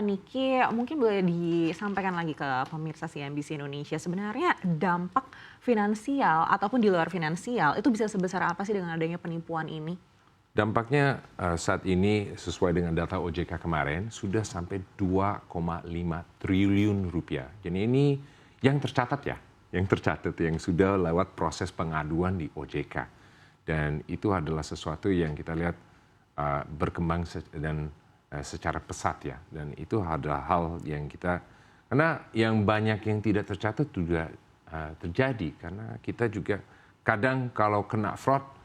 Niki, mungkin boleh disampaikan lagi ke pemirsa CNBC Indonesia, sebenarnya dampak finansial ataupun di luar finansial itu bisa sebesar apa sih dengan adanya penipuan ini? Dampaknya saat ini sesuai dengan data OJK kemarin sudah sampai 2,5 triliun rupiah. Jadi ini yang tercatat ya, yang sudah lewat proses pengaduan di OJK. Dan itu adalah sesuatu yang kita lihat berkembang dan secara pesat ya. Dan itu adalah hal yang kita, karena yang banyak yang tidak tercatat juga terjadi. Karena kita juga kadang kalau kena fraud,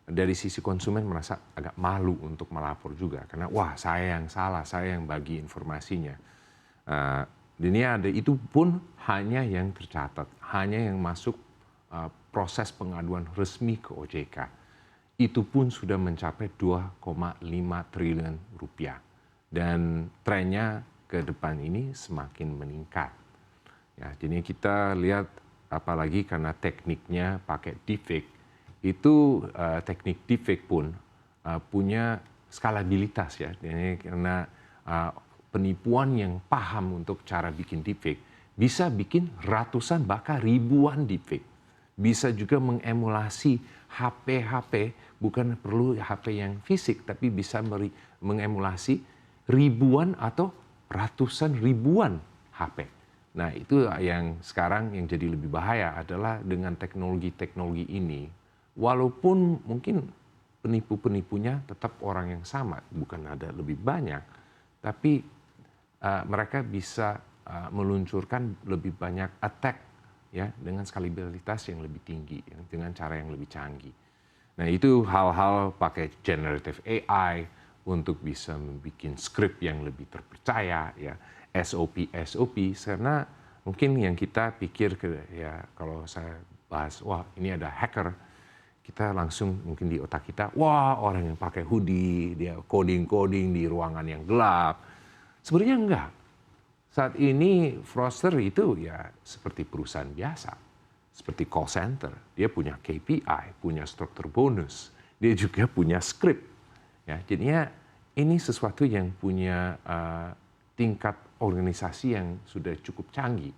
dari sisi konsumen merasa agak malu untuk melapor juga karena wah saya yang salah, saya yang bagi informasinya. Ini ada itu pun hanya yang tercatat, hanya yang masuk proses pengaduan resmi ke OJK. Itu pun sudah mencapai 2,5 triliun rupiah dan trennya ke depan ini semakin meningkat. Ya, jadi kita lihat apalagi karena tekniknya pakai deepfake. Itu teknik deepfake pun punya skalabilitas ya. Jadi karena penipuan yang paham untuk cara bikin deepfake bisa bikin ratusan bahkan ribuan deepfake. Bisa juga mengemulasi HP, bukan perlu HP yang fisik tapi bisa mengemulasi ribuan atau ratusan ribuan HP. Nah, itu yang sekarang yang jadi lebih bahaya adalah dengan teknologi-teknologi ini. Walaupun mungkin penipu-penipunya tetap orang yang sama, bukan ada lebih banyak, tapi mereka bisa meluncurkan lebih banyak attack ya dengan skalabilitas yang lebih tinggi, dengan cara yang lebih canggih. Nah itu hal-hal pakai generative AI untuk bisa membuat skrip yang lebih terpercaya ya, SOP karena mungkin yang kita pikir ya kalau saya bahas wah ini ada hacker, kita langsung mungkin di otak kita, wah orang yang pakai hoodie, dia coding di ruangan yang gelap. Sebenarnya enggak. Saat ini fraudster itu ya seperti perusahaan biasa, seperti call center. Dia punya KPI, punya struktur bonus, dia juga punya script. Ya, jadinya ini sesuatu yang punya tingkat organisasi yang sudah cukup canggih.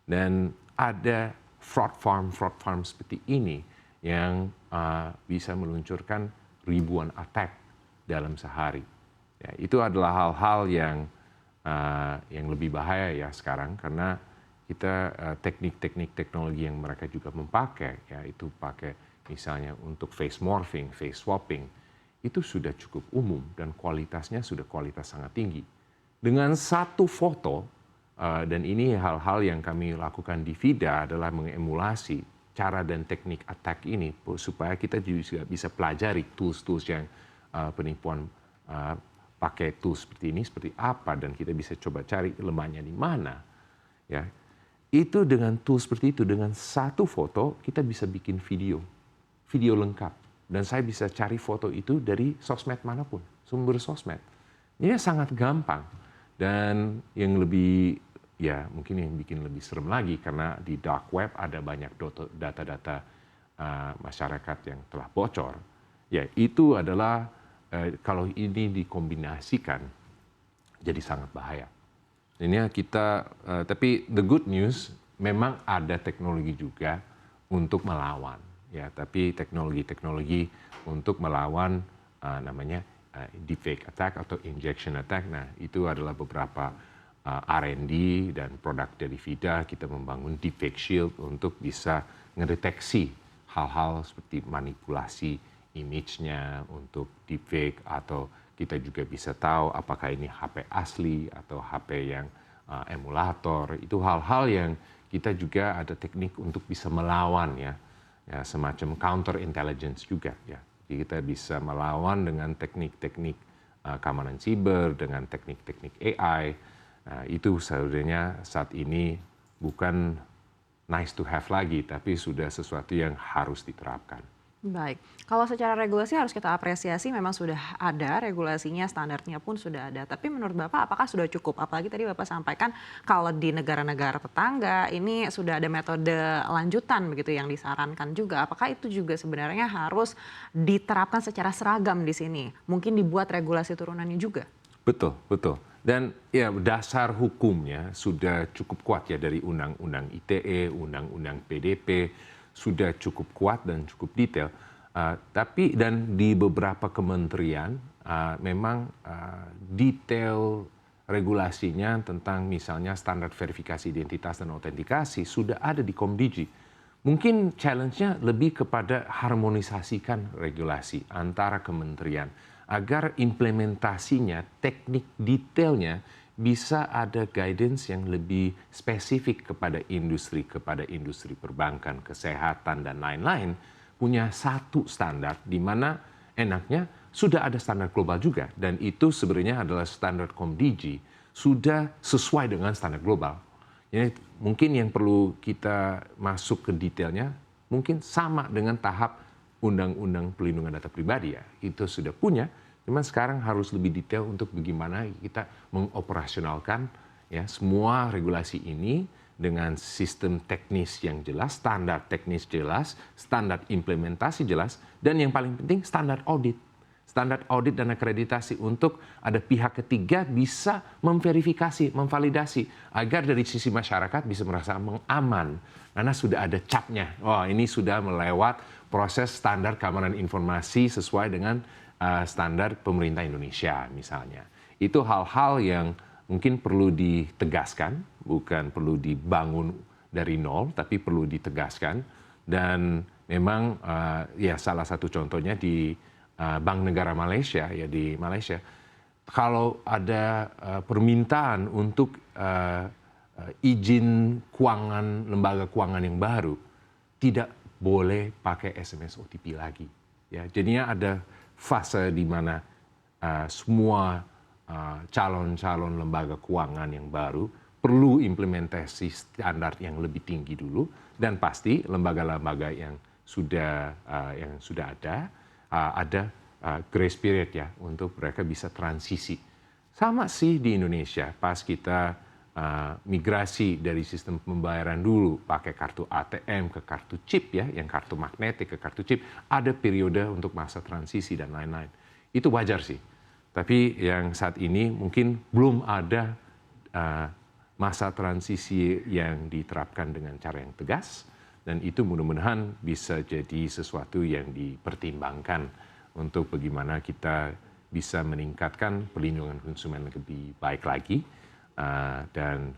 Dan ada fraud farm seperti ini yang bisa meluncurkan ribuan attack dalam sehari. Ya, itu adalah hal-hal yang lebih bahaya ya sekarang karena kita teknik-teknik teknologi yang mereka juga memakai, ya itu pakai misalnya untuk face morphing, face swapping, itu sudah cukup umum dan kualitasnya sudah kualitas sangat tinggi. Dengan satu foto, dan ini hal-hal yang kami lakukan di VIDA adalah mengemulasi cara dan teknik attack ini supaya kita juga bisa pelajari tools-tools yang penipuan pakai tools seperti ini seperti apa dan kita bisa coba cari lemahnya di mana ya. Itu dengan tools seperti itu dengan satu foto kita bisa bikin video lengkap dan saya bisa cari foto itu dari sosmed manapun, sumber sosmed. Ini sangat gampang dan yang lebih ya mungkin yang bikin lebih serem lagi karena di dark web ada banyak data-data masyarakat yang telah bocor. Ya itu adalah kalau ini dikombinasikan jadi sangat bahaya. Ini kita tapi the good news memang ada teknologi juga untuk melawan ya, tapi teknologi untuk melawan namanya deepfake attack atau injection attack. Nah, itu adalah beberapa R&D dan produk dari VIDA, kita membangun deepfake shield untuk bisa ngedeteksi hal-hal seperti manipulasi image-nya untuk deepfake atau kita juga bisa tahu apakah ini HP asli atau HP yang emulator. Itu hal-hal yang kita juga ada teknik untuk bisa melawan ya, semacam counter intelligence juga ya. Jadi kita bisa melawan dengan teknik-teknik keamanan siber, dengan teknik-teknik AI. Nah, itu sebenarnya saat ini bukan nice to have lagi, tapi sudah sesuatu yang harus diterapkan. Baik, kalau secara regulasi harus kita apresiasi memang sudah ada regulasinya, standarnya pun sudah ada. Tapi menurut Bapak apakah sudah cukup? Apalagi tadi Bapak sampaikan kalau di negara-negara tetangga ini sudah ada metode lanjutan begitu yang disarankan juga. Apakah itu juga sebenarnya harus diterapkan secara seragam di sini? Mungkin dibuat regulasi turunannya juga? Betul, betul. Dan ya dasar hukumnya sudah cukup kuat ya dari Undang-Undang ITE, Undang-Undang PDP, sudah cukup kuat dan cukup detail. Tapi dan di beberapa kementerian memang detail regulasinya tentang misalnya standar verifikasi identitas dan autentikasi sudah ada di Komdigi. Mungkin challenge-nya lebih kepada harmonisasikan regulasi antara kementerian agar implementasinya, teknik detailnya bisa ada guidance yang lebih spesifik kepada industri perbankan, kesehatan, dan lain-lain, punya satu standar di mana enaknya sudah ada standar global juga. Dan itu sebenarnya adalah standar Komdigi, sudah sesuai dengan standar global. Jadi mungkin yang perlu kita masuk ke detailnya, mungkin sama dengan tahap Undang-Undang Pelindungan Data Pribadi ya. Itu sudah punya, cuman sekarang harus lebih detail untuk bagaimana kita mengoperasionalkan ya semua regulasi ini dengan sistem teknis yang jelas, standar teknis jelas, standar implementasi jelas, dan yang paling penting standar audit. Standar audit dan akreditasi untuk ada pihak ketiga bisa memverifikasi, memvalidasi agar dari sisi masyarakat bisa merasa aman karena sudah ada capnya. Oh, ini sudah melewat proses standar keamanan informasi sesuai dengan standar pemerintah Indonesia misalnya. Itu hal-hal yang mungkin perlu ditegaskan, bukan perlu dibangun dari nol, tapi perlu ditegaskan. Dan memang ya salah satu contohnya di Bank Negara Malaysia ya di Malaysia, kalau ada permintaan untuk izin keuangan lembaga keuangan yang baru tidak boleh pakai SMS OTP lagi ya. Jadinya ada fase di mana semua calon-calon lembaga keuangan yang baru perlu implementasi standar yang lebih tinggi dulu, dan pasti lembaga-lembaga yang sudah ada grace period ya untuk mereka bisa transisi. Sama sih di Indonesia pas kita migrasi dari sistem pembayaran dulu pakai kartu ATM ke kartu chip ya, yang kartu magnetik ke kartu chip, ada periode untuk masa transisi dan lain-lain. Itu wajar sih. Tapi yang saat ini mungkin belum ada masa transisi yang diterapkan dengan cara yang tegas, dan itu mudah-mudahan bisa jadi sesuatu yang dipertimbangkan untuk bagaimana kita bisa meningkatkan perlindungan konsumen lebih baik lagi, dan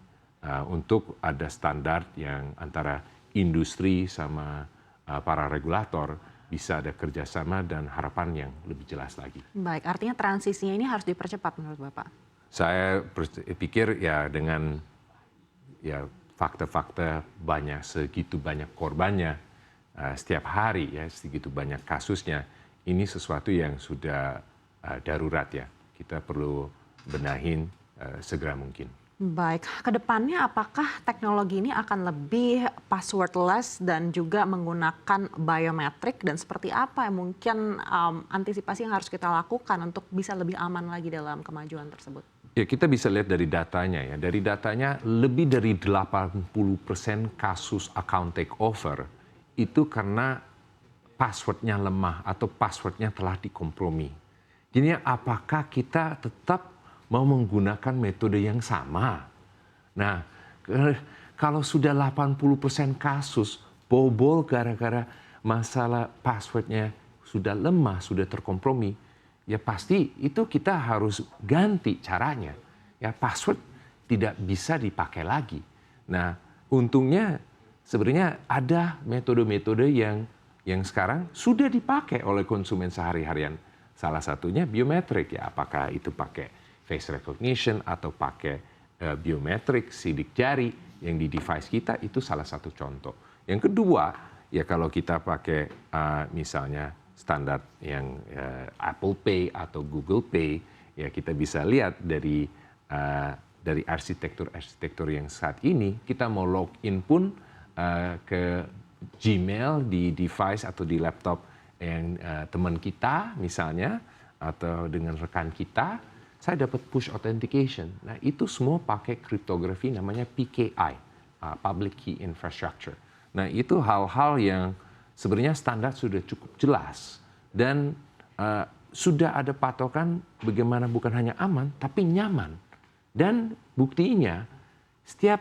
untuk ada standar yang antara industri sama para regulator bisa ada kerjasama dan harapan yang lebih jelas lagi. Baik, artinya transisinya ini harus dipercepat menurut Bapak? Saya pikir ya dengan ya fakta-fakta banyak, segitu banyak korbannya setiap hari ya, segitu banyak kasusnya, ini sesuatu yang sudah darurat ya. Kita perlu benahin segera mungkin. Baik, kedepannya apakah teknologi ini akan lebih passwordless dan juga menggunakan biometrik, dan seperti apa yang mungkin antisipasi yang harus kita lakukan untuk bisa lebih aman lagi dalam kemajuan tersebut? Ya, kita bisa lihat dari datanya ya. Dari datanya lebih dari 80% kasus account takeover itu karena passwordnya lemah atau passwordnya telah dikompromi. Jadi apakah kita tetap mau menggunakan metode yang sama? Nah, kalau sudah 80% kasus bobol gara-gara masalah passwordnya sudah lemah, sudah terkompromi, ya pasti itu kita harus ganti caranya. Ya password tidak bisa dipakai lagi. Nah, untungnya sebenarnya ada metode-metode yang sekarang sudah dipakai oleh konsumen sehari-harian. Salah satunya biometrik ya, apakah itu pakai face recognition atau pakai biometrik sidik jari yang di device kita, itu salah satu contoh. Yang kedua, ya kalau kita pakai misalnya standar yang Apple Pay atau Google Pay, ya kita bisa lihat dari arsitektur yang saat ini, kita mau login pun ke Gmail di device atau di laptop yang teman kita misalnya, atau dengan rekan kita, saya dapat push authentication. Nah itu semua pakai kriptografi namanya PKI, Public Key Infrastructure. Nah itu hal-hal yang sebenarnya standar sudah cukup jelas, dan sudah ada patokan bagaimana bukan hanya aman tapi nyaman. Dan buktinya setiap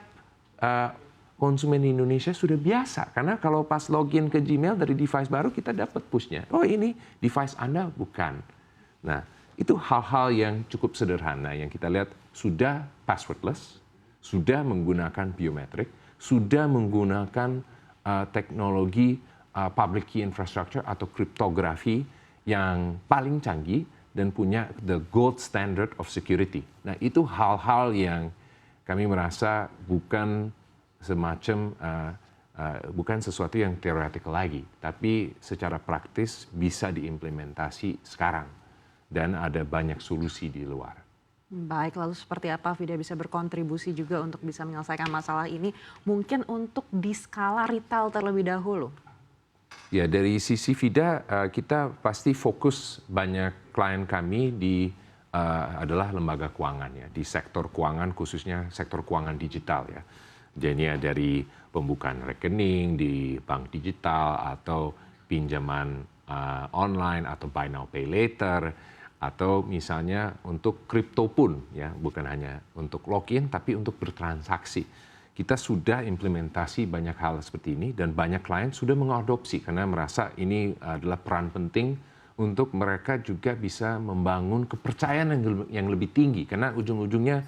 konsumen di Indonesia sudah biasa. Karena kalau pas login ke Gmail dari device baru kita dapat push-nya. Oh ini device Anda bukan. Nah itu hal-hal yang cukup sederhana yang kita lihat sudah passwordless, sudah menggunakan biometrik, sudah menggunakan teknologi public key infrastructure atau kriptografi yang paling canggih dan punya the gold standard of security. Nah itu hal-hal yang kami merasa bukan semacam bukan sesuatu yang teoretikal lagi, tapi secara praktis bisa diimplementasi sekarang dan ada banyak solusi di luar. Baik, lalu seperti apa Vida bisa berkontribusi juga untuk bisa menyelesaikan masalah ini, mungkin untuk di skala retail terlebih dahulu? Ya dari sisi Vida kita pasti fokus banyak klien kami di adalah lembaga keuangan ya, di sektor keuangan khususnya sektor keuangan digital ya. Jadi dari pembukaan rekening di bank digital atau pinjaman online atau buy now pay later atau misalnya untuk kripto pun ya, bukan hanya untuk login tapi untuk bertransaksi. Kita sudah implementasi banyak hal seperti ini dan banyak klien sudah mengadopsi karena merasa ini adalah peran penting untuk mereka juga bisa membangun kepercayaan yang lebih tinggi karena ujung-ujungnya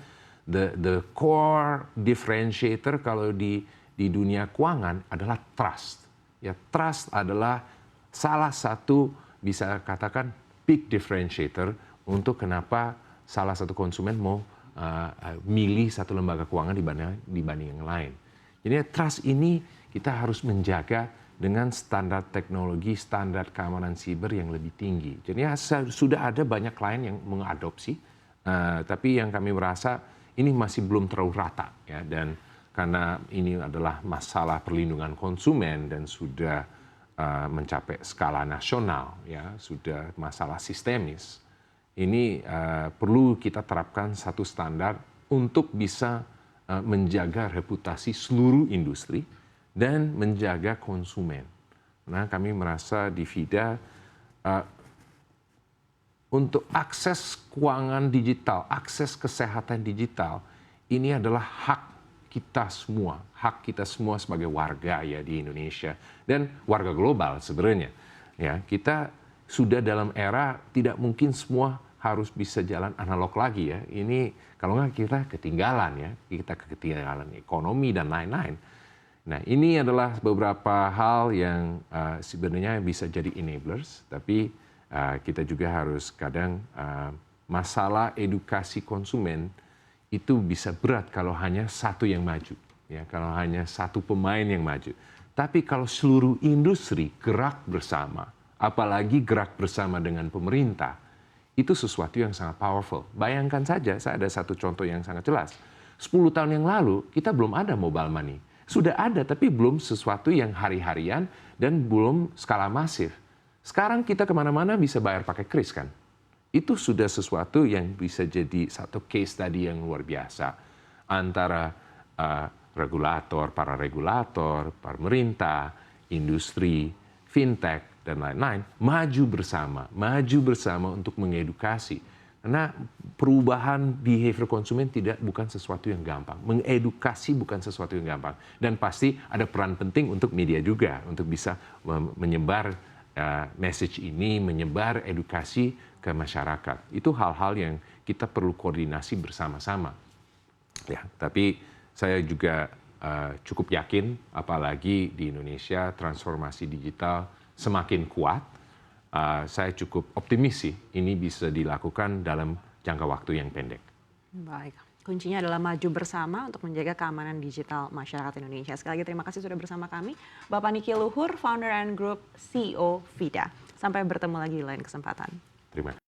the core differentiator kalau di dunia keuangan adalah trust. Ya, trust adalah salah satu bisa katakan big differentiator untuk kenapa salah satu konsumen mau milih satu lembaga keuangan dibanding yang lain. Jadi trust ini kita harus menjaga dengan standar teknologi, standar keamanan siber yang lebih tinggi. Jadi sudah ada banyak klien yang mengadopsi, tapi yang kami merasa ini masih belum terlalu rata ya, dan karena ini adalah masalah perlindungan konsumen dan sudah mencapai skala nasional ya, sudah masalah sistemis. Ini perlu kita terapkan satu standar untuk bisa menjaga reputasi seluruh industri dan menjaga konsumen. Nah, kami merasa di Vida untuk akses keuangan digital, akses kesehatan digital, ini adalah hak kita semua sebagai warga ya di Indonesia dan warga global sebenarnya. Ya, kita sudah dalam era tidak mungkin semua harus bisa jalan analog lagi ya. Ini kalau nggak kita ketinggalan ya, kita ketinggalan ekonomi dan lain-lain. Nah, ini adalah beberapa hal yang sebenarnya bisa jadi enablers, tapi kita juga harus kadang masalah edukasi konsumen itu bisa berat kalau hanya satu yang maju, ya kalau hanya satu pemain yang maju. Tapi kalau seluruh industri gerak bersama, apalagi gerak bersama dengan pemerintah, itu sesuatu yang sangat powerful. Bayangkan saja, saya ada satu contoh yang sangat jelas. 10 tahun yang lalu kita belum ada mobile money. Sudah ada tapi belum sesuatu yang hari-harian dan belum skala masif. Sekarang kita kemana-mana bisa bayar pakai kris kan. Itu sudah sesuatu yang bisa jadi satu case tadi yang luar biasa. Antara para regulator, pemerintah, industri, fintech, dan lain-lain, maju bersama untuk mengedukasi. Karena perubahan behavior konsumen bukan sesuatu yang gampang. Mengedukasi bukan sesuatu yang gampang. Dan pasti ada peran penting untuk media juga, untuk bisa menyebar message ini, menyebar edukasi ke masyarakat. Itu hal-hal yang kita perlu koordinasi bersama-sama. Ya, tapi saya juga cukup yakin, apalagi di Indonesia transformasi digital semakin kuat. Saya cukup optimis sih ini bisa dilakukan dalam jangka waktu yang pendek. Baik, kuncinya adalah maju bersama untuk menjaga keamanan digital masyarakat Indonesia. Sekali lagi terima kasih sudah bersama kami, Bapak Niki Luhur, Founder and Group CEO Vida. Sampai bertemu lagi di lain kesempatan. Terima kasih.